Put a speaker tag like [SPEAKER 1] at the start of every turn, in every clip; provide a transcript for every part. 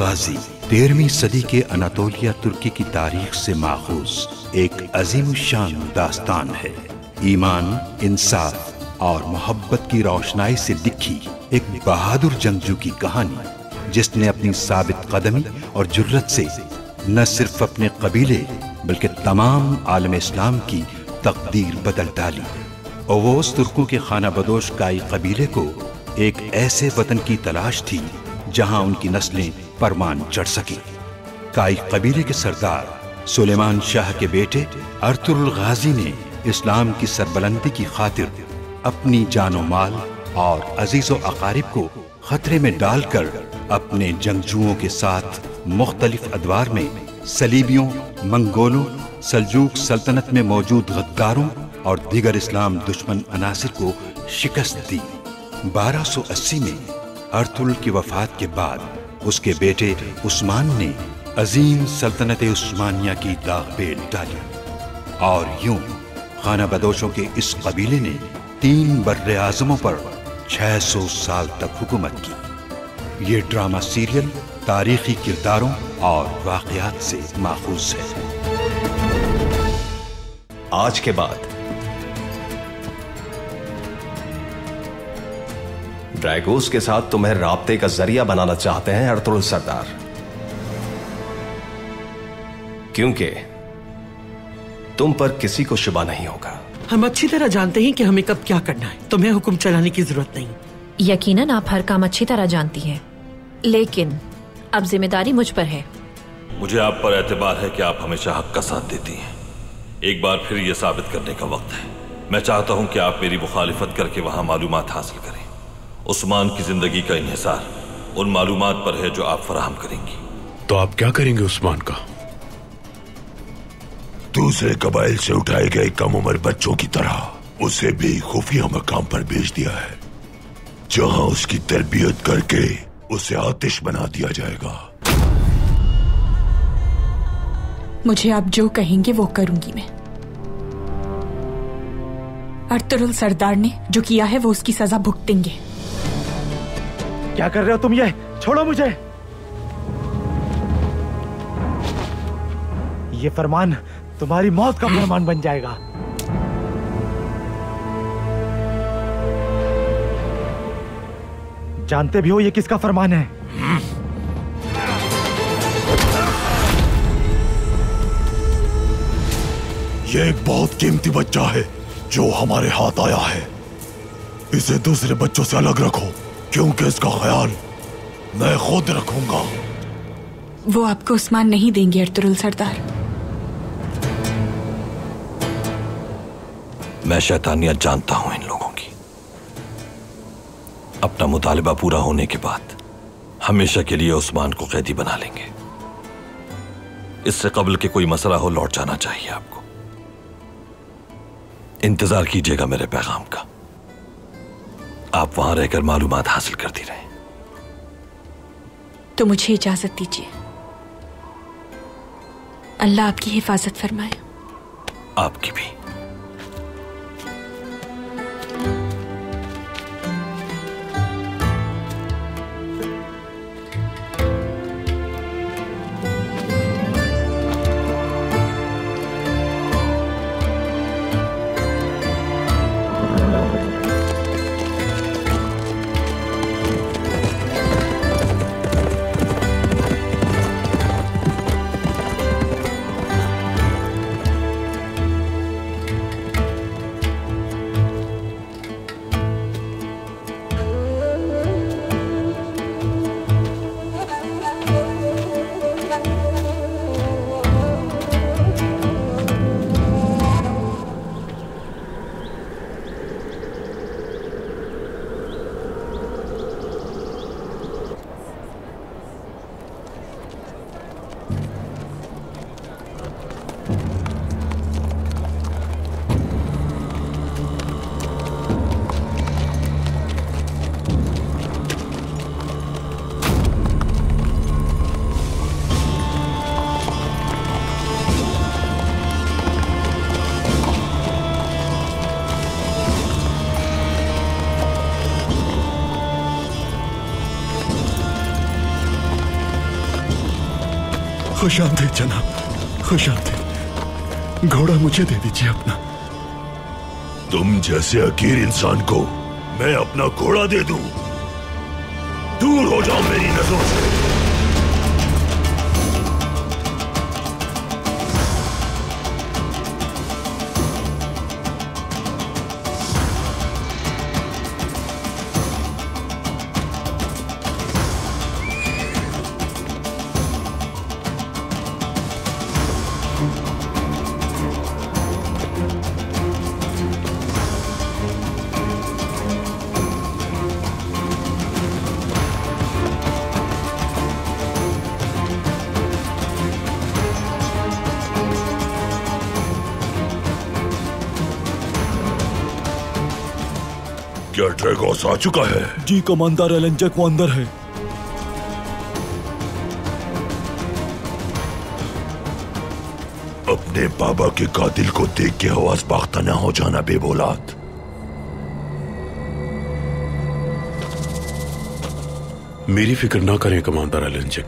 [SPEAKER 1] गाजी 13वीं सदी के अनातोलिया तुर्की की तारीख से माखूज एक अजीम शान दास्तान है। ईमान, इंसाफ और मोहब्बत की रोशनाई से लिखी एक बहादुर जंगजू की कहानी, जिसने अपनी साबित कदमी और जुर्रत से न सिर्फ अपने कबीले बल्कि तमाम आलम इस्लाम की तकदीर बदल डाली। ओवोस तुर्कों के खाना बदोश काई कबीले को एक ऐसे वतन की तलाश थी जहां उनकी नस्लें परमान चढ़ सकी। काई कबीले के सरदार सुलेमान शाह के बेटे अर्तुगरुल गाजी ने इस्लाम की सरबलंदी की खातिर अपनी जानो माल और अजीजो अकारिब को खतरे में डालकर अपने जंगजुओं के साथ मुख्तलिफ अदवार में सलीबियों, मंगोलों, सल्जूक सल्तनत में मौजूद गद्दारों और दीगर इस्लाम दुश्मन अनासिर को शिकस्त दी। 1280 में अर्तुगरुल की वफात के बाद उसके बेटे उस्मान ने अजीम सल्तनत उस्मानिया की दागबेल डाली और यूं खाना बदोशों के इस कबीले ने 3 बर्रे आज़मों पर 600 साल तक हुकूमत की। ये ड्रामा सीरियल तारीखी किरदारों और वाक़यात से माखूज है।
[SPEAKER 2] आज के बाद ड्रैगोस के साथ तुम्हें राब्ते का जरिया बनाना चाहते हैं अर्तुगरुल सरदार, क्योंकि तुम पर किसी को शुबा नहीं होगा।
[SPEAKER 3] हम अच्छी तरह जानते हैं कि हमें कब क्या करना है। तुम्हें हुक्म चलाने की जरूरत नहीं।
[SPEAKER 4] यकीनन आप हर काम अच्छी तरह जानती हैं, लेकिन अब जिम्मेदारी मुझ पर है।
[SPEAKER 5] मुझे आप पर एतबार है कि आप हमेशा हक का साथ देती हैं। एक बार फिर यह साबित करने का वक्त है। मैं चाहता हूं कि आप मेरी मुखालिफत करके वहां मालूमात हासिल करें। उस्मान की जिंदगी का इन्हिसार उन मालूमात पर है जो आप फराहम करेंगी।
[SPEAKER 6] तो आप क्या करेंगे उस्मान का?
[SPEAKER 7] दूसरे कबाइल से उठाए गए कम उम्र बच्चों की तरह उसे भी खुफिया मकाम पर भेज दिया है, जहां उसकी तरबियत करके उसे आतिश बना दिया जाएगा।
[SPEAKER 8] मुझे आप जो कहेंगे वो करूंगी मैं। अर्तुगरुल सरदार ने जो किया है वो उसकी सजा भुगतेंगे।
[SPEAKER 9] क्या कर रहे हो तुम? ये छोड़ो मुझे। ये फरमान तुम्हारी मौत का फरमान बन जाएगा। जानते भी हो ये किसका फरमान है?
[SPEAKER 7] ये एक बहुत कीमती बच्चा है जो हमारे हाथ आया है। इसे दूसरे बच्चों से अलग रखो, क्योंकि इसका ख्याल मैं खुद रखूंगा।
[SPEAKER 8] वो आपको उस्मान नहीं देंगे अर्तुगरुल सरदार।
[SPEAKER 5] मैं शैतानियत जानता हूं इन लोगों की। अपना मुतालिबा पूरा होने के बाद हमेशा के लिए उस्मान को कैदी बना लेंगे। इससे कबल के कोई मसला हो लौट जाना चाहिए आपको। इंतजार कीजिएगा मेरे पैगाम का। आप वहां रहकर मालूमात हासिल करती रहें।
[SPEAKER 8] तो मुझे इजाजत दीजिए। अल्लाह आपकी हिफाजत फरमाए।
[SPEAKER 5] आपकी भी।
[SPEAKER 10] खुश आमदीद जनाब, खुश आमदीद। घोड़ा मुझे दे दीजिए अपना।
[SPEAKER 7] तुम जैसे हकीर इंसान को मैं अपना घोड़ा दे दूं? दूर हो जाओ मेरी नजरों से। क्या ड्रैगोस आ चुका है?
[SPEAKER 10] जी कमांडर एलेंजेक वो अंदर है।
[SPEAKER 7] अपने बाबा के कातिल को देख के हवास बाख्ता ना हो जाना बेबौलाद।
[SPEAKER 6] मेरी फिक्र ना करें कमांडर एलेंजेक।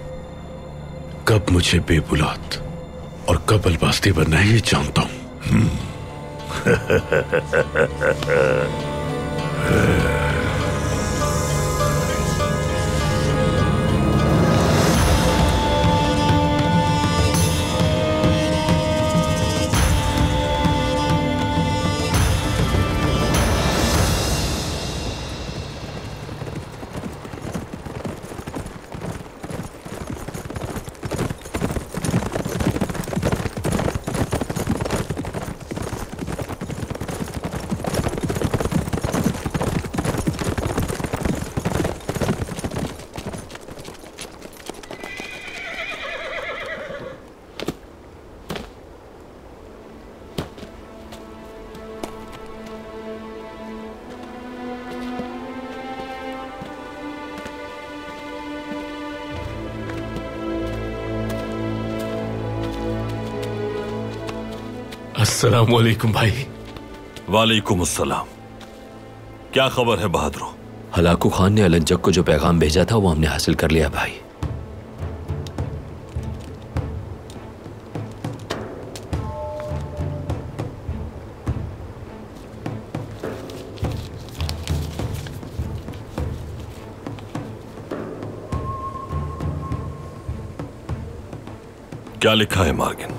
[SPEAKER 6] कब मुझे बेबुलाद और कब अलबास्ती बनना है ये जानता हूं।
[SPEAKER 11] अस्सलाम वालेकुम भाई।
[SPEAKER 5] वालेकुम अस्सलाम। क्या खबर है बहादुर?
[SPEAKER 11] हलाकू खान ने अलंजक को जो पैगाम भेजा था वो हमने हासिल कर लिया भाई।
[SPEAKER 5] क्या लिखा है मार्गिन?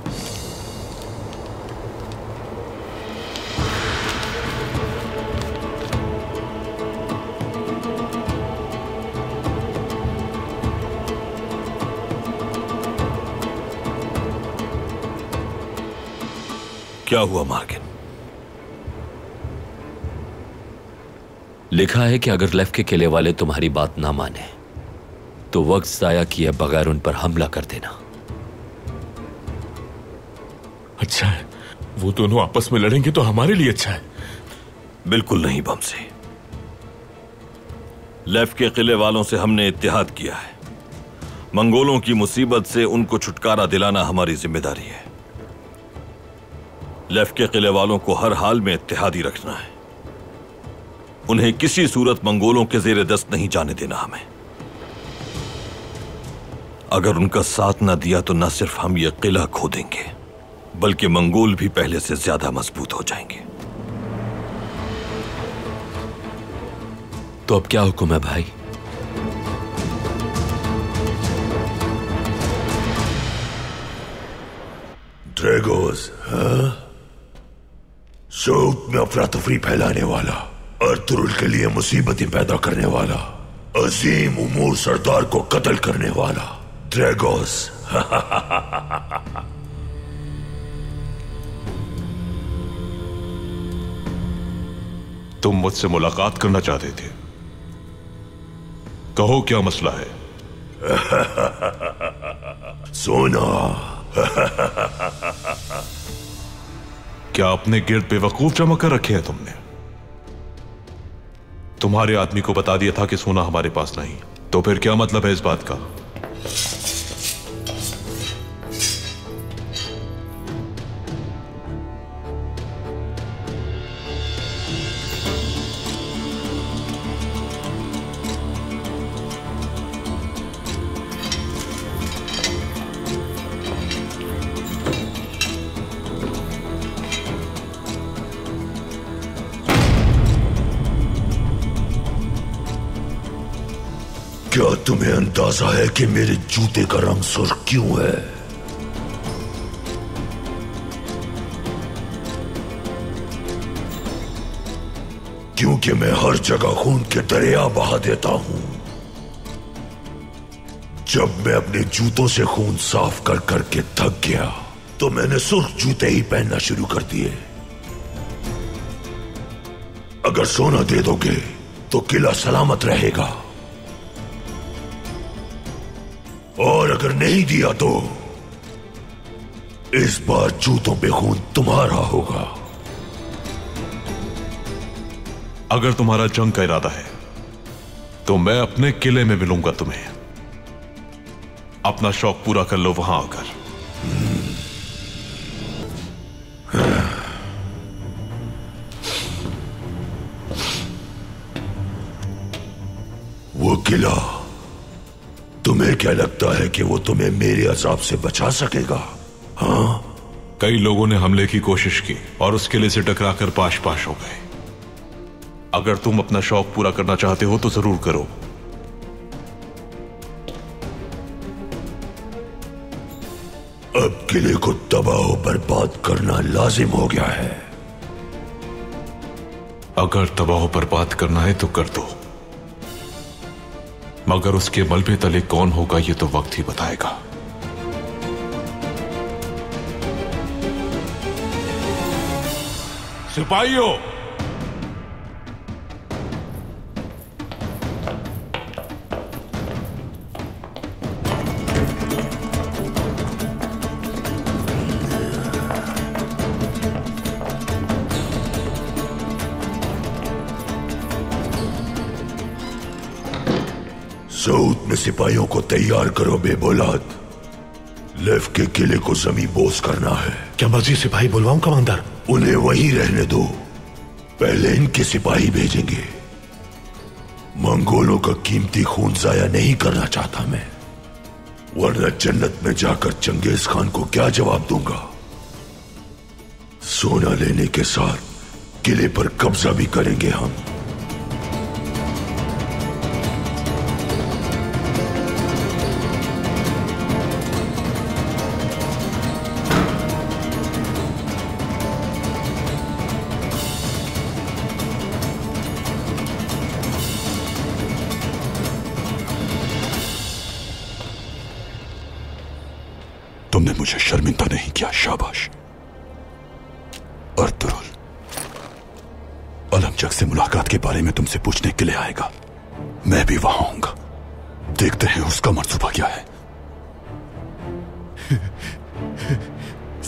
[SPEAKER 5] क्या हुआ मार्गिन?
[SPEAKER 11] लिखा है कि अगर लेफ्ट के किले वाले तुम्हारी बात ना माने तो वक्त जाया किए बगैर उन पर हमला कर देना।
[SPEAKER 12] अच्छा है, वो दोनों आपस में लड़ेंगे तो हमारे लिए अच्छा है।
[SPEAKER 5] बिल्कुल नहीं बमसी। लेफ्ट के किले वालों से हमने इत्तेहाद किया है। मंगोलों की मुसीबत से उनको छुटकारा दिलाना हमारी जिम्मेदारी है। लेफ्ट के किले वालों को हर हाल में इत्तेहादी रखना है। उन्हें किसी सूरत मंगोलों के जेर दस्त नहीं जाने देना हमें। अगर उनका साथ ना दिया तो न सिर्फ हम ये किला खो देंगे बल्कि मंगोल भी पहले से ज्यादा मजबूत हो जाएंगे।
[SPEAKER 11] तो अब क्या हुक्म है भाई?
[SPEAKER 7] ड्रैगोस, हाँ? शौक में अफरा तफरी फैलाने वाला, अर्तुरुल के लिए मुसीबतें पैदा करने वाला, अजीम उमूर सरदार को कत्ल करने वाला ड्रैगोस।
[SPEAKER 13] तुम मुझसे मुलाकात करना चाहते थे, कहो क्या मसला है?
[SPEAKER 7] सोना।
[SPEAKER 13] क्या अपने गिर्द बेवकूफ जमा कर रखे हैं तुमने? तुम्हारे आदमी को बता दिया था कि सोना हमारे पास नहीं, तो फिर क्या मतलब है इस बात का?
[SPEAKER 7] क्या तुम्हें अंदाजा है कि मेरे जूते का रंग सुर्ख क्यों है? क्योंकि मैं हर जगह खून के दरिया बहा देता हूं। जब मैं अपने जूतों से खून साफ कर करके थक गया तो मैंने सुर्ख जूते ही पहनना शुरू कर दिए। अगर सोना दे दोगे तो किला सलामत रहेगा, और अगर नहीं दिया तो इस बार जूतों पे खून तुम्हारा होगा।
[SPEAKER 13] अगर तुम्हारा जंग का इरादा है तो मैं अपने किले में मिलूंगा तुम्हें। अपना शौक पूरा कर लो वहां आकर।
[SPEAKER 7] वो किला, तुम्हें क्या लगता है कि वो तुम्हें मेरे अजाब से बचा सकेगा? हाँ?
[SPEAKER 13] कई लोगों ने हमले की कोशिश की और उस किले से टकराकर पाश पाश हो गए। अगर तुम अपना शौक पूरा करना चाहते हो तो जरूर करो।
[SPEAKER 7] अब किले को तबाह बर्बाद करना लाजिम हो गया है।
[SPEAKER 13] अगर तबाह बर्बाद करना है तो कर दो, मगर उसके मलबे तले कौन होगा ये तो वक्त ही बताएगा।
[SPEAKER 12] सिपाहियों,
[SPEAKER 7] सऊद में सिपाहियों को तैयार करो बेबौलाद। लेफ के किले को जमीन बोस करना है।
[SPEAKER 6] क्या मजीद सिपाही बुलवाऊं कमांडर?
[SPEAKER 7] उन्हें वहीं रहने दो, पहले इनके सिपाही भेजेंगे। मंगोलों का कीमती खून जाया नहीं करना चाहता मैं, वरना जन्नत में जाकर चंगेज खान को क्या जवाब दूंगा। सोना लेने के साथ किले पर कब्जा भी करेंगे हम।
[SPEAKER 10] तुमने मुझे शर्मिंदा नहीं किया, शाबाश। अर्तुरुल अलमजक से मुलाकात के बारे में तुमसे पूछने के लिए आएगा। मैं भी वहां आऊंगा। देखते हैं उसका मंसूबा क्या है।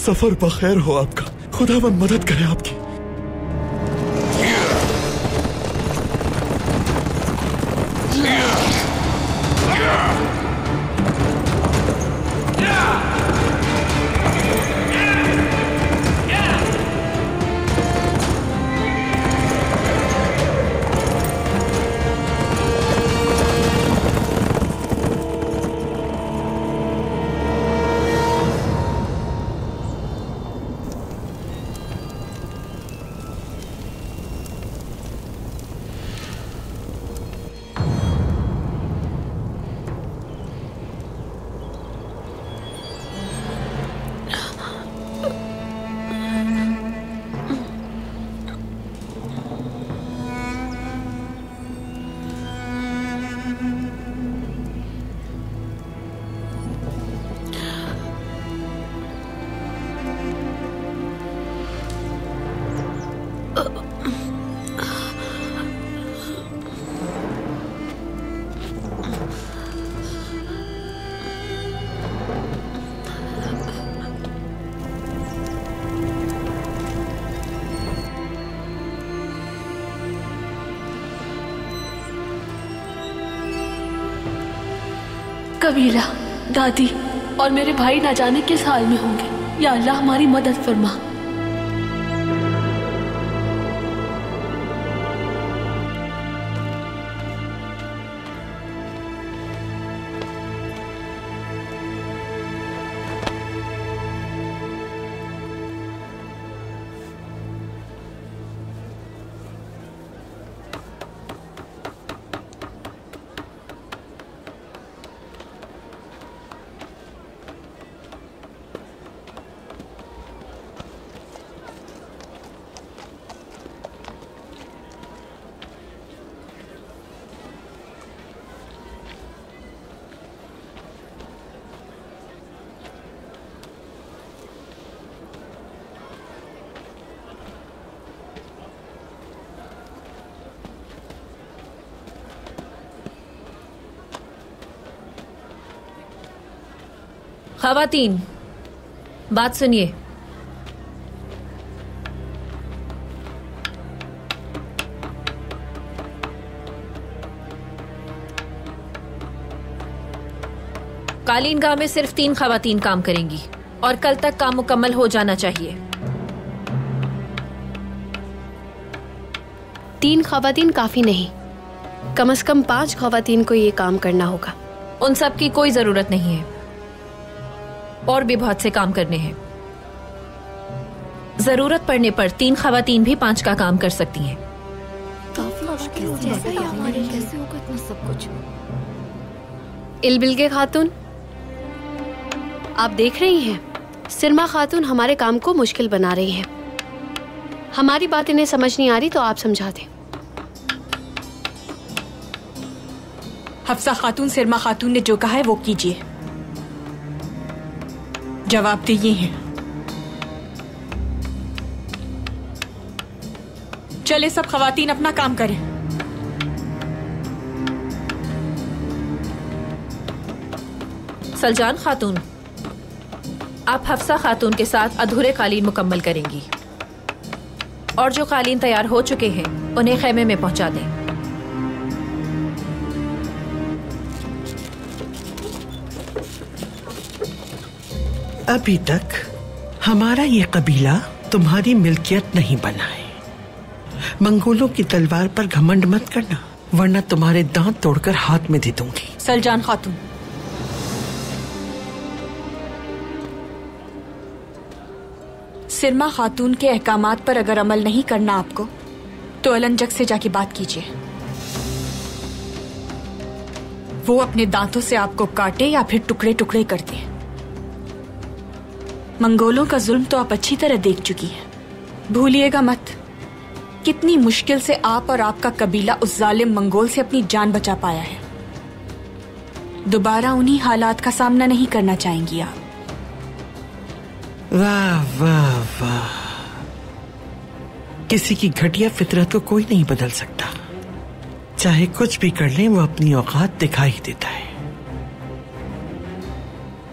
[SPEAKER 10] सफर बखैर हो आपका, खुदावन मदद करे आपकी।
[SPEAKER 14] कबीला, दादी और मेरे भाई ना जाने किस हाल में होंगे। या अल्लाह हमारी मदद फरमा।
[SPEAKER 4] खवातीन, बात सुनिए। कालीन गांव में सिर्फ 3 खवातीन काम करेंगी और कल तक काम मुकम्मल हो जाना चाहिए।
[SPEAKER 14] 3 खवातीन काफी नहीं, कम से कम 5 खवातीन को ये काम करना होगा।
[SPEAKER 4] उन सब की कोई जरूरत नहीं है, और भी बहुत से काम करने हैं। जरूरत पड़ने पर 3 खवातीन भी 5 का काम कर सकती हैं।
[SPEAKER 14] इलबिलगे खातून, आप देख रही हैं, सिरमा खातून हमारे काम को मुश्किल बना रही है। हमारी बात इन्हें समझ नहीं आ रही तो आप समझा दें।
[SPEAKER 8] हफ्सा खातून, सिरमा खातून ने जो कहा है वो कीजिए। जवाब तो ये है। चले सब खवातीन अपना काम करें।
[SPEAKER 4] सलजान खातून, आप हफ्सा खातून के साथ अधूरे कालीन मुकम्मल करेंगी, और जो कालीन तैयार हो चुके हैं उन्हें खेमे में पहुंचा दें।
[SPEAKER 3] अभी तक हमारा ये कबीला तुम्हारी मिल्कियत नहीं बना है। मंगोलों की तलवार पर घमंड मत करना, वरना तुम्हारे दांत तोड़कर हाथ में दे दूंगी।
[SPEAKER 8] सलजान खातून, सिरमा खातून के अहकामात पर अगर अमल नहीं करना आपको, तो अलंजक से जाके बात कीजिए। वो अपने दांतों से आपको काटे या फिर टुकड़े टुकड़े कर दे। मंगोलों का जुल्म तो आप अच्छी तरह देख चुकी हैं। भूलिएगा मत, कितनी मुश्किल से आप और आपका कबीला उस जालिम मंगोल से अपनी जान बचा पाया है। दोबारा उन्हीं हालात का सामना नहीं करना चाहेंगी आप।
[SPEAKER 3] वाह वाह वाह, किसी की घटिया फितरत को कोई नहीं बदल सकता। चाहे कुछ भी कर लें, वो अपनी औकात दिखा ही देता है।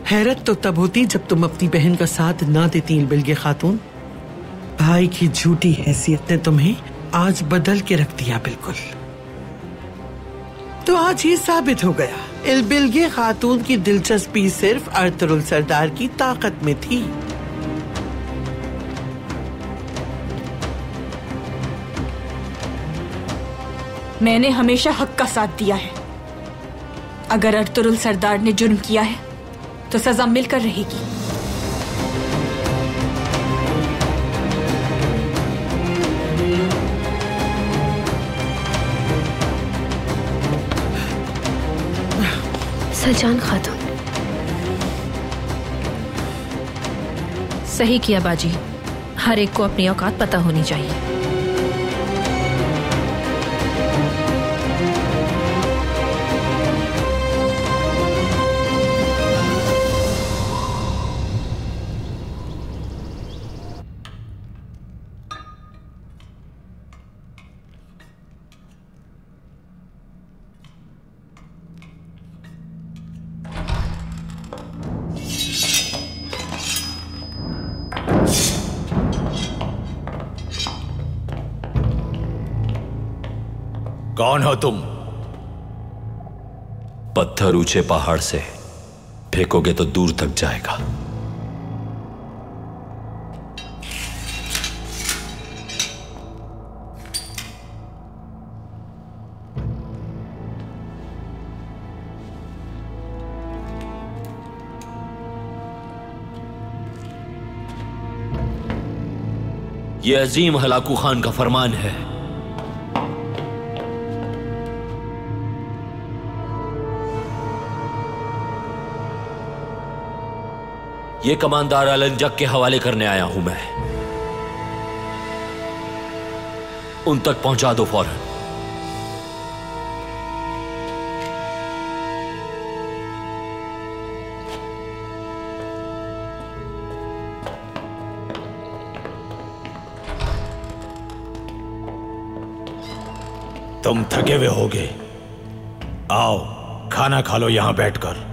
[SPEAKER 3] हैरत तो तब होती जब तुम अपनी बहन का साथ ना देती इलबिलगे खातून। भाई की झूठी हैसियत ने तुम्हें आज बदल के रख दिया बिल्कुल। तो आज ये साबित हो गया, इलबिलगे खातून की दिलचस्पी सिर्फ अर्तुगरुल सरदार की ताकत में थी।
[SPEAKER 8] मैंने हमेशा हक का साथ दिया है। अगर अर्तुगरुल सरदार ने जुर्म किया है तो सजा मिलकर रहेगी।
[SPEAKER 14] सलजान खातून,
[SPEAKER 4] सही किया बाजी, हर एक को अपनी औकात पता होनी चाहिए।
[SPEAKER 11] कौन हो तुम? पत्थर ऊंचे पहाड़ से फेंकोगे तो दूर तक जाएगा। ये अजीम हलाकू खान का फरमान है। ये कमांडर अलंजक के हवाले करने आया हूं मैं। उन तक पहुंचा दो फौरन।
[SPEAKER 15] तुम थके हुए होगे, आओ खाना खा लो यहां बैठकर।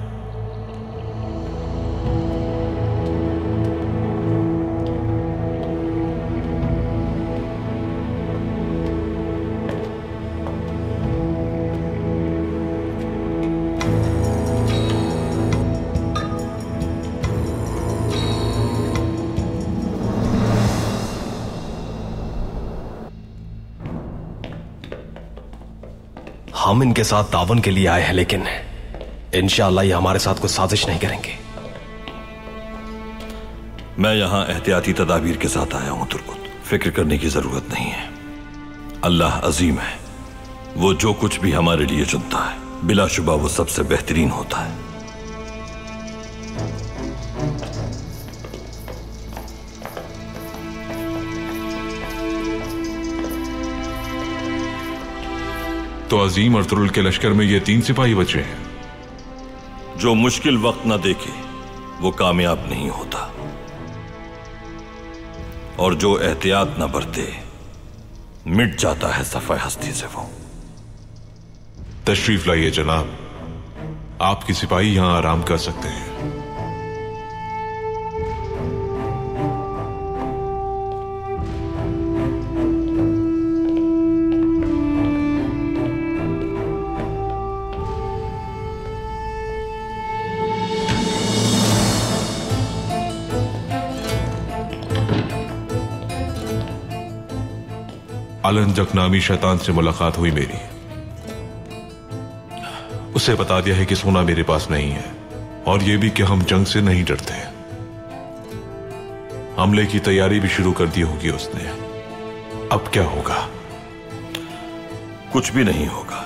[SPEAKER 2] हम इनके साथ तावन के लिए आए हैं, लेकिन इंशाअल्लाह ये हमारे साथ कोई साजिश नहीं करेंगे।
[SPEAKER 5] मैं यहां एहतियाती तदाबीर के साथ आया हूं तुर्कुत। फिक्र करने की जरूरत नहीं है। अल्लाह अजीम है। वो जो कुछ भी हमारे लिए चुनता है बिलाशुबा वो सबसे बेहतरीन होता है।
[SPEAKER 13] तो अजीम और तुरुल के लश्कर में ये 3 सिपाही बचे हैं।
[SPEAKER 5] जो मुश्किल वक्त ना देखे वो कामयाब नहीं होता, और जो एहतियात ना बरते मिट जाता है सफ़े हस्ती से वो।
[SPEAKER 13] तशरीफ लाइए जनाब, आपके सिपाही यहां आराम कर सकते हैं। अलंजक नामी शैतान से मुलाकात हुई मेरी। उसे बता दिया है कि सोना मेरे पास नहीं है, और यह भी कि हम जंग से नहीं डरते। हमले की तैयारी भी शुरू कर दी होगी उसने। अब क्या होगा?
[SPEAKER 5] कुछ भी नहीं होगा।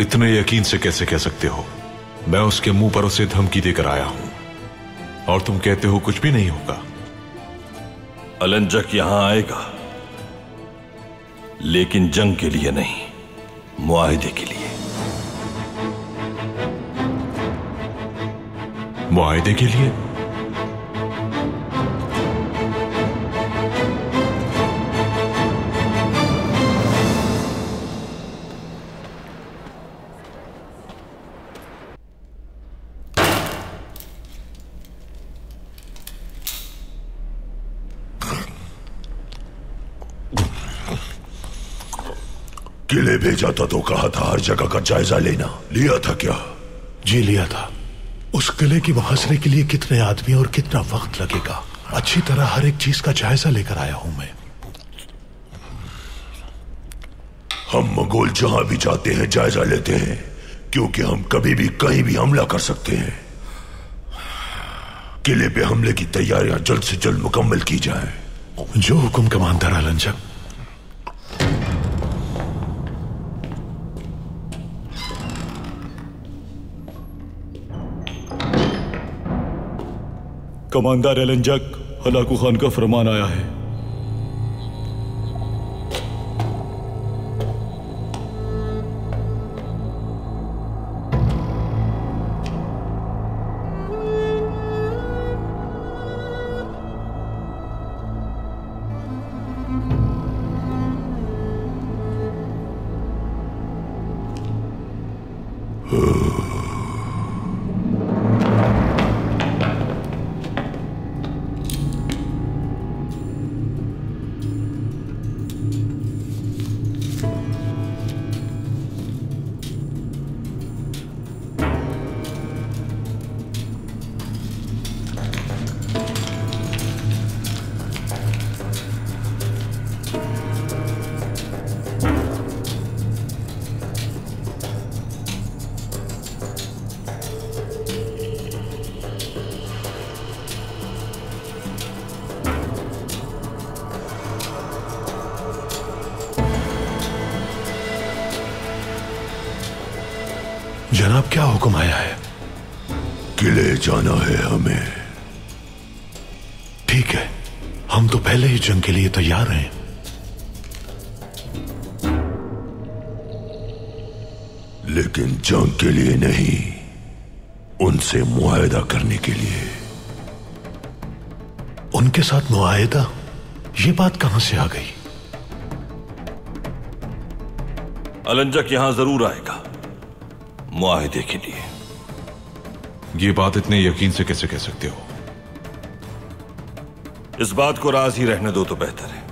[SPEAKER 13] इतने यकीन से कैसे कह सकते हो? मैं उसके मुंह पर उसे धमकी देकर आया हूं, और तुम कहते हो कुछ भी नहीं होगा।
[SPEAKER 5] अलंजक यहां आएगा, लेकिन जंग के लिए नहीं, मुआहिदे के लिए।
[SPEAKER 13] मुआहिदे के लिए?
[SPEAKER 7] किले भेजा था तो कहा था हर जगह का जायजा लेना। लिया था क्या?
[SPEAKER 10] जी लिया था। उस किले की मुहासरे के लिए कितने आदमी और कितना वक्त लगेगा, अच्छी तरह हर एक चीज का जायजा लेकर आया हूं मैं।
[SPEAKER 7] हम मंगोल जहां भी जाते हैं जायजा लेते हैं, क्योंकि हम कभी भी कहीं भी हमला कर सकते हैं। किले पे हमले की तैयारियां जल्द से जल्द मुकम्मल की जाएं।
[SPEAKER 10] जो हुक्म कमांडर अलंजक।
[SPEAKER 16] कमांडर अलंजक, हलाकू खान का फरमान आया है।
[SPEAKER 10] जनाब क्या हुक्म आया है?
[SPEAKER 7] किले जाना है हमें।
[SPEAKER 10] ठीक है, हम तो पहले ही जंग के लिए तैयार हैं।
[SPEAKER 7] लेकिन जंग के लिए नहीं, उनसे मुआहिदा करने के लिए।
[SPEAKER 10] उनके साथ मुआहिदा? ये बात कहां से आ गई?
[SPEAKER 5] अलंजक यहां जरूर आएगा मुआहिदे के लिए।
[SPEAKER 13] ये बात इतने यकीन से कैसे कह सकते हो?
[SPEAKER 5] इस बात को राज ही रहने दो तो बेहतर है।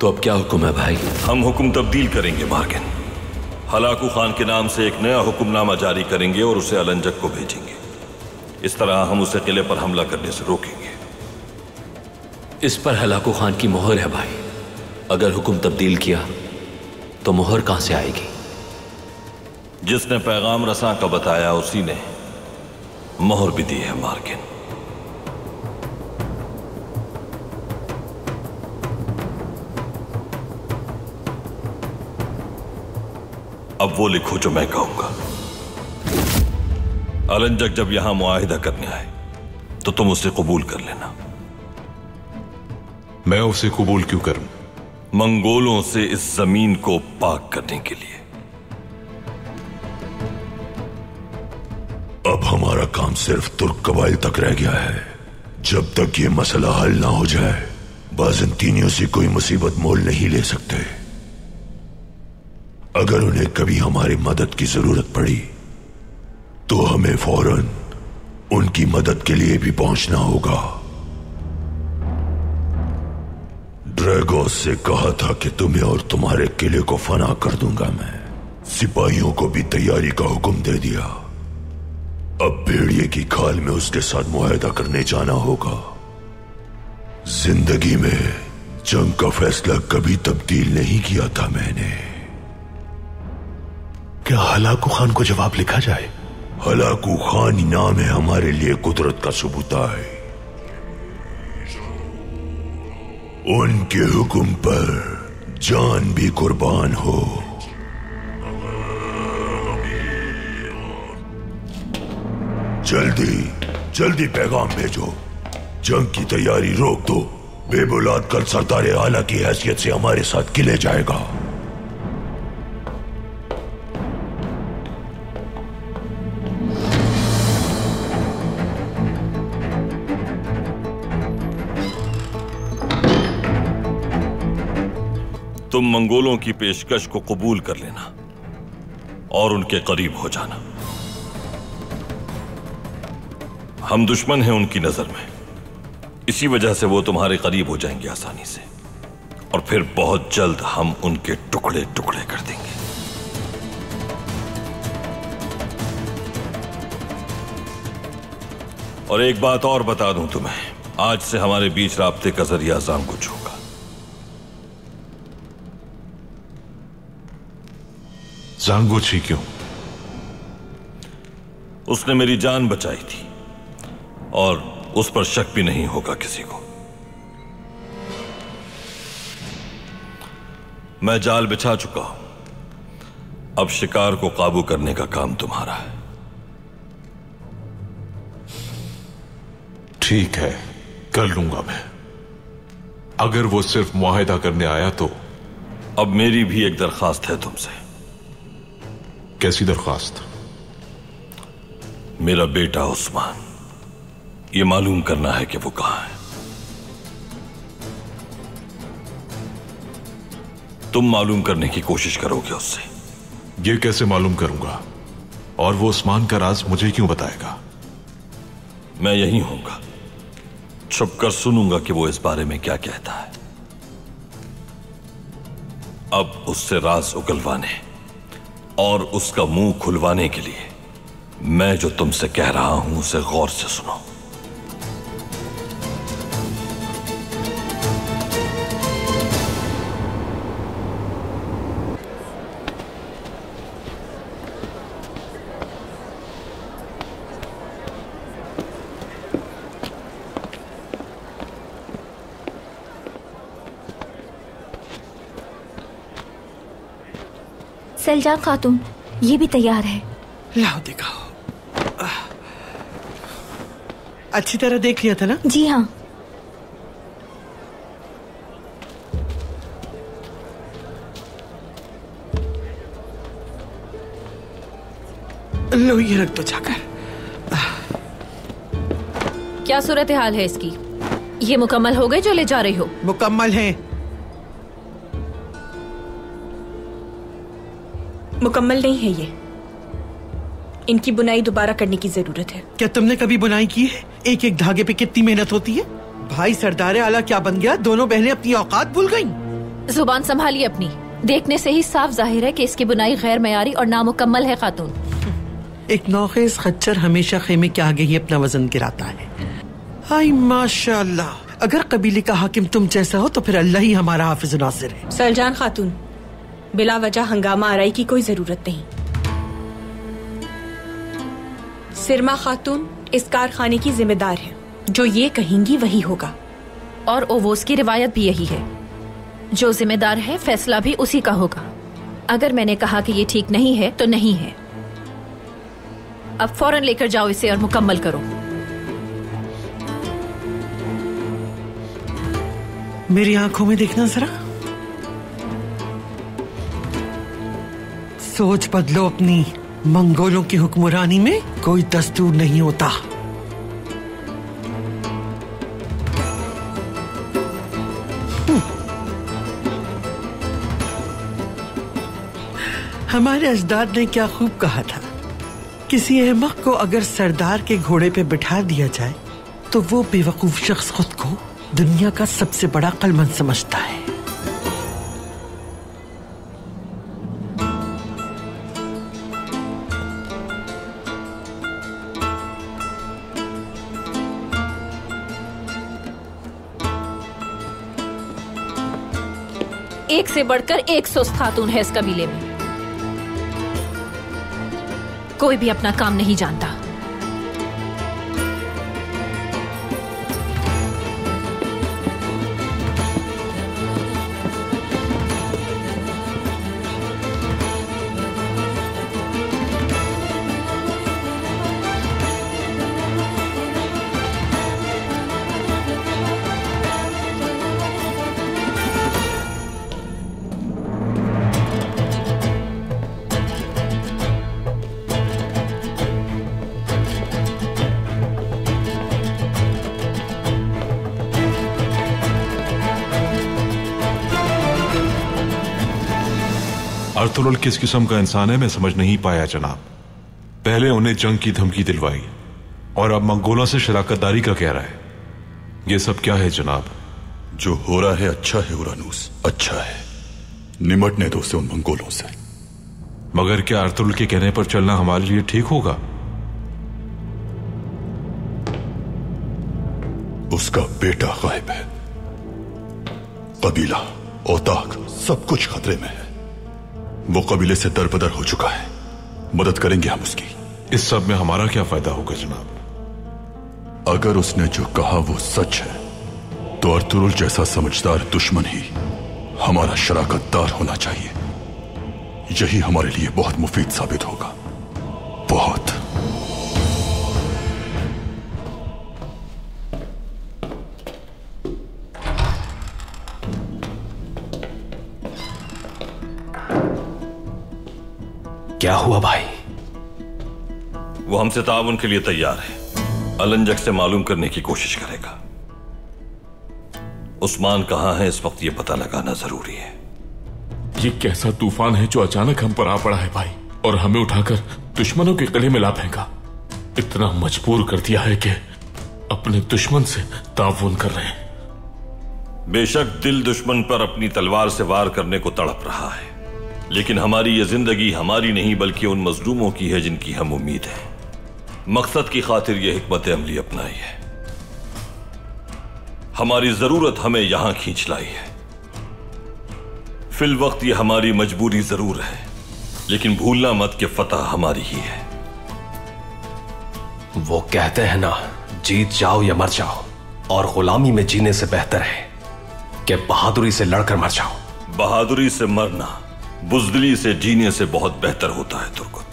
[SPEAKER 11] तो अब क्या हुक्म है भाई?
[SPEAKER 5] हम हुक्म तब्दील करेंगे बार्गेन। हलाकू खान के नाम से एक नया हुक्मनामा जारी करेंगे और उसे अलंजक को भेजेंगे। इस तरह हम उसे किले पर हमला करने से रोकेंगे।
[SPEAKER 11] इस पर हलाकू खान की मोहर है भाई। अगर हुक्म तब्दील किया तो मोहर कहां से आएगी?
[SPEAKER 5] जिसने पैगाम रसां का बताया उसी ने मोहर भी दी है मार्किन। अब वो लिखो जो मैं कहूंगा। अलंजक जब यहां मुआहिदा करने आए तो तुम उसे कबूल कर लेना।
[SPEAKER 13] मैं उसे कबूल क्यों करूं?
[SPEAKER 5] मंगोलों से इस जमीन को पाक करने के लिए।
[SPEAKER 7] अब हमारा काम सिर्फ तुर्क कबाइल तक रह गया है। जब तक ये मसला हल ना हो जाए बाज़ंतीनियों से कोई मुसीबत मोल नहीं ले सकते। अगर उन्हें कभी हमारी मदद की जरूरत पड़ी तो हमें फौरन उनकी मदद के लिए भी पहुंचना होगा। ड्रैगोस से कहा था कि तुम्हें और तुम्हारे किले को फना कर दूंगा मैं। सिपाहियों को भी तैयारी का हुक्म दे दिया। अब भेड़िए की खाल में उसके साथ मुआहदा करने जाना होगा। जिंदगी में जंग का फैसला कभी तब्दील नहीं किया था मैंने।
[SPEAKER 10] क्या हलाकू खान को जवाब लिखा जाए?
[SPEAKER 7] हलाकू खान ही नाम है हमारे लिए कुदरत का सबूता है। उनके हुक्म पर जान भी कुर्बान हो। जल्दी जल्दी पैगाम भेजो। जंग की तैयारी रोक दो। बेबुलाद कल सरदार आला की हैसियत से हमारे साथ किले जाएगा।
[SPEAKER 5] तुम मंगोलों की पेशकश को कबूल कर लेना और उनके करीब हो जाना। हम दुश्मन हैं उनकी नजर में, इसी वजह से वो तुम्हारे करीब हो जाएंगे आसानी से, और फिर बहुत जल्द हम उनके टुकड़े टुकड़े कर देंगे। और एक बात और बता दूं तुम्हें, आज से हमारे बीच राब्ते का जरिया जांगुच होगा।
[SPEAKER 13] जांगुच ही क्यों?
[SPEAKER 5] उसने मेरी जान बचाई थी और उस पर शक भी नहीं होगा किसी को। मैं जाल बिछा चुका हूं। अब शिकार को काबू करने का काम तुम्हारा है।
[SPEAKER 13] ठीक है, कर लूंगा मैं। अगर वो सिर्फ मुआहिदा करने आया तो?
[SPEAKER 5] अब मेरी भी एक दरखास्त है तुमसे।
[SPEAKER 13] कैसी दरखास्त?
[SPEAKER 5] मेरा बेटा उस्मान, ये मालूम करना है कि वो कहां है। तुम मालूम करने की कोशिश करोगे उससे।
[SPEAKER 13] ये कैसे मालूम करूंगा? और वो उस्मान का राज मुझे क्यों बताएगा?
[SPEAKER 5] मैं यहीं होऊंगा, छुपकर सुनूंगा कि वो इस बारे में क्या कहता है। अब उससे राज उगलवाने और उसका मुंह खुलवाने के लिए मैं जो तुमसे कह रहा हूं उसे गौर से सुनो।
[SPEAKER 17] सलजान खातून, ये भी तैयार है।
[SPEAKER 3] लाओ दिखाओ। अच्छी तरह देख लिया था ना?
[SPEAKER 17] जी हाँ।
[SPEAKER 3] लो ये रख दो जाकर।
[SPEAKER 4] क्या सूरत हाल है इसकी? ये मुकम्मल हो गए जो ले जा रही हो?
[SPEAKER 3] मुकम्मल है।
[SPEAKER 8] मुकम्मल नहीं है ये। इनकी बुनाई दोबारा करने की जरूरत है।
[SPEAKER 3] क्या तुमने कभी बुनाई की है? एक एक धागे पे कितनी मेहनत होती है। भाई सरदार आला क्या बन गया? दोनों बहनें अपनी औकात भूल गईं।
[SPEAKER 4] जुबान संभालिए अपनी। देखने से ही साफ जाहिर है कि इसकी बुनाई गैर मयारी और नामुकम्मल है खातून।
[SPEAKER 3] एक नौखेज खच्चर हमेशा खेमे के आगे ही अपना वजन गिराता है। हाय माशाअल्लाह। अगर कबीले का हाकिम तुम जैसा हो तो फिर अल्लाह ही हमारा हाफिज नासिर है।
[SPEAKER 8] सलजान खातून, बिला वजह हंगामा आराई की कोई जरूरत नहीं। सिरमा खातून इस कारखाने की जिम्मेदार है, जो ये कहेंगी वही होगा।
[SPEAKER 4] और ओवोस की रिवायत भी यही है, जो जिम्मेदार है फैसला भी उसी का होगा। अगर मैंने कहा कि ये ठीक नहीं है तो नहीं है। अब फौरन लेकर जाओ इसे और मुकम्मल करो।
[SPEAKER 3] मेरी आंखों में देखना जरा। सोच बदलो अपनी। मंगोलों की हुक्मरानी में कोई दस्तूर नहीं होता। हमारे अजदाद ने क्या खूब कहा था, किसी अहमक को अगर सरदार के घोड़े पे बिठा दिया जाए तो वो बेवकूफ शख्स खुद को दुनिया का सबसे बड़ा अक्लमंद समझता है।
[SPEAKER 4] एक से बढ़कर एक सुस्त खातून है इस कबीले में। कोई भी अपना काम नहीं जानता।
[SPEAKER 13] अर्तुगरुल किस किस्म का इंसान है मैं समझ नहीं पाया जनाब। पहले उन्हें जंग की धमकी दिलवाई और अब मंगोलों से शराकतदारी का कह रहा है। ये सब क्या है जनाब?
[SPEAKER 7] जो हो रहा है अच्छा है उरानूस, अच्छा है। निमटने दो उसे उन मंगोलों से।
[SPEAKER 13] मगर क्या अर्तुगरुल के कहने पर चलना हमारे लिए ठीक होगा?
[SPEAKER 7] उसका बेटा गायब है, कबीला औताक सब कुछ खतरे में है। वो कबीले से दरबदर हो चुका है, मदद करेंगे हम उसकी।
[SPEAKER 13] इस सब में हमारा क्या फायदा होगा जनाब?
[SPEAKER 7] अगर उसने जो कहा वो सच है तो अर्तुगरुल जैसा समझदार दुश्मन ही हमारा शराकतदार होना चाहिए। यही हमारे लिए बहुत मुफीद साबित होगा, बहुत।
[SPEAKER 2] क्या हुआ भाई?
[SPEAKER 5] वो हमसे ताउन के लिए तैयार है। अलंजक से मालूम करने की कोशिश करेगा। उस्मान कहां है इस वक्त ये पता लगाना जरूरी है।
[SPEAKER 12] ये कैसा तूफान है जो अचानक हम पर आ पड़ा है भाई, और हमें उठाकर दुश्मनों के गले में ला फेंका। इतना मजबूर कर दिया है कि अपने दुश्मन से ताउन कर रहे हैं।
[SPEAKER 5] बेशक दिल दुश्मन पर अपनी तलवार से वार करने को तड़प रहा है, लेकिन हमारी ये जिंदगी हमारी नहीं बल्कि उन मजलूमों की है जिनकी हम उम्मीद है। मकसद की खातिर यह हिकमत अमली अपनाई है। हमारी जरूरत हमें यहां खींच लाई है। फिल वक्त यह हमारी मजबूरी जरूर है, लेकिन भूलना मत कि फतह हमारी ही है।
[SPEAKER 2] वो कहते हैं ना, जीत जाओ या मर जाओ, और गुलामी में जीने से बेहतर है कि बहादुरी से लड़कर मर जाओ।
[SPEAKER 5] बहादुरी से मरना बुज़दिली से जीने से बहुत बेहतर होता है तुर्कुत।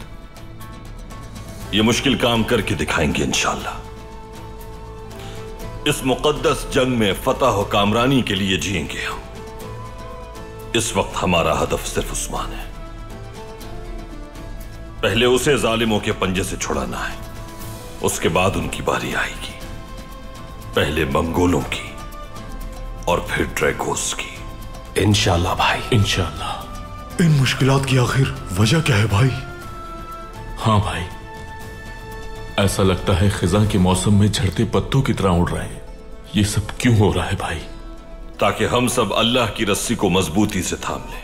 [SPEAKER 5] ये मुश्किल काम करके दिखाएंगे इंशाअल्लाह। इस मुकद्दस जंग में फतह और कामरानी के लिए जिएंगे हम। इस वक्त हमारा हदफ सिर्फ उस्मान है। पहले उसे जालिमों के पंजे से छुड़ाना है, उसके बाद उनकी बारी आएगी। पहले मंगोलों की और फिर ड्रैगोस की।
[SPEAKER 2] इंशाअल्लाह भाई,
[SPEAKER 12] इंशाअल्लाह।
[SPEAKER 10] इन मुश्किलात की आखिर वजह क्या है भाई?
[SPEAKER 12] हाँ भाई, ऐसा लगता है खिजा के मौसम में झड़ते पत्तों की तरह उड़ रहे हैं। ये सब क्यों हो रहा है भाई?
[SPEAKER 5] ताकि हम सब अल्लाह की रस्सी को मजबूती से थाम लें।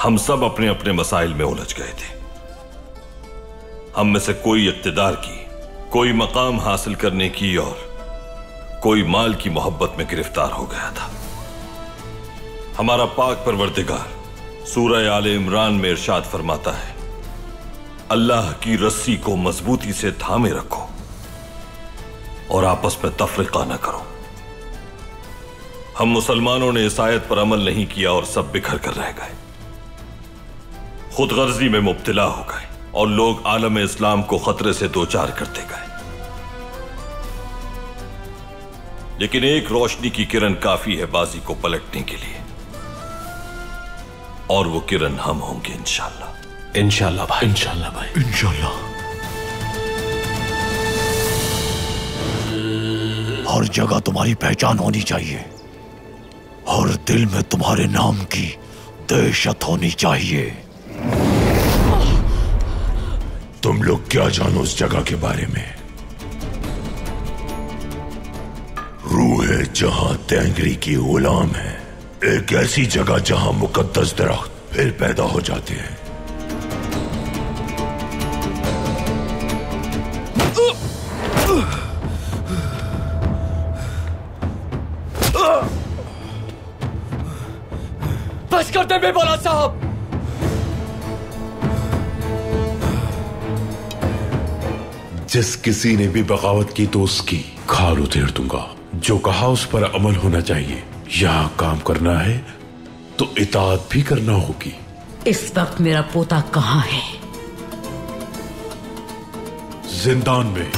[SPEAKER 5] हम सब अपने अपने मसाइल में उलझ गए थे। हम में से कोई इक्तिदार की, कोई मकाम हासिल करने की और कोई माल की मोहब्बत में गिरफ्तार हो गया था। हमारा पाक परवरदिगार सूरह आले इमरान में इरशाद फरमाता है, अल्लाह की रस्सी को मजबूती से थामे रखो और आपस में तफरीका न करो। हम मुसलमानों ने इस आयत पर अमल नहीं किया और सब बिखर कर रह गए, खुदगर्जी में मुब्तला हो गए और लोग आलम इस्लाम को खतरे से दो चार करते गए। लेकिन एक रोशनी की किरण काफी है बाजी को पलटने के लिए, और वो किरण हम होंगे इंशाअल्लाह।
[SPEAKER 2] इंशाअल्लाह भाई,
[SPEAKER 12] इंशाअल्लाह भाई,
[SPEAKER 10] इंशाअल्लाह।
[SPEAKER 15] हर जगह तुम्हारी पहचान होनी चाहिए और दिल में तुम्हारे नाम की दहशत होनी चाहिए।
[SPEAKER 7] तुम लोग क्या जानो उस जगह के बारे में? रूह है जहां तेंगरी की गुलाम है, एक ऐसी जगह जहां मुकद्दस दरख्त फिर पैदा हो जाते हैं।
[SPEAKER 11] बस करते बेबौलत साहब।
[SPEAKER 6] जिस किसी ने भी बगावत की तो उसकी खाल उधेड़ दूंगा। जो कहा उस पर अमल होना चाहिए। यहां काम करना है तो इताअत भी करना होगी।
[SPEAKER 18] इस वक्त मेरा पोता कहाँ है?
[SPEAKER 6] जिंदान में।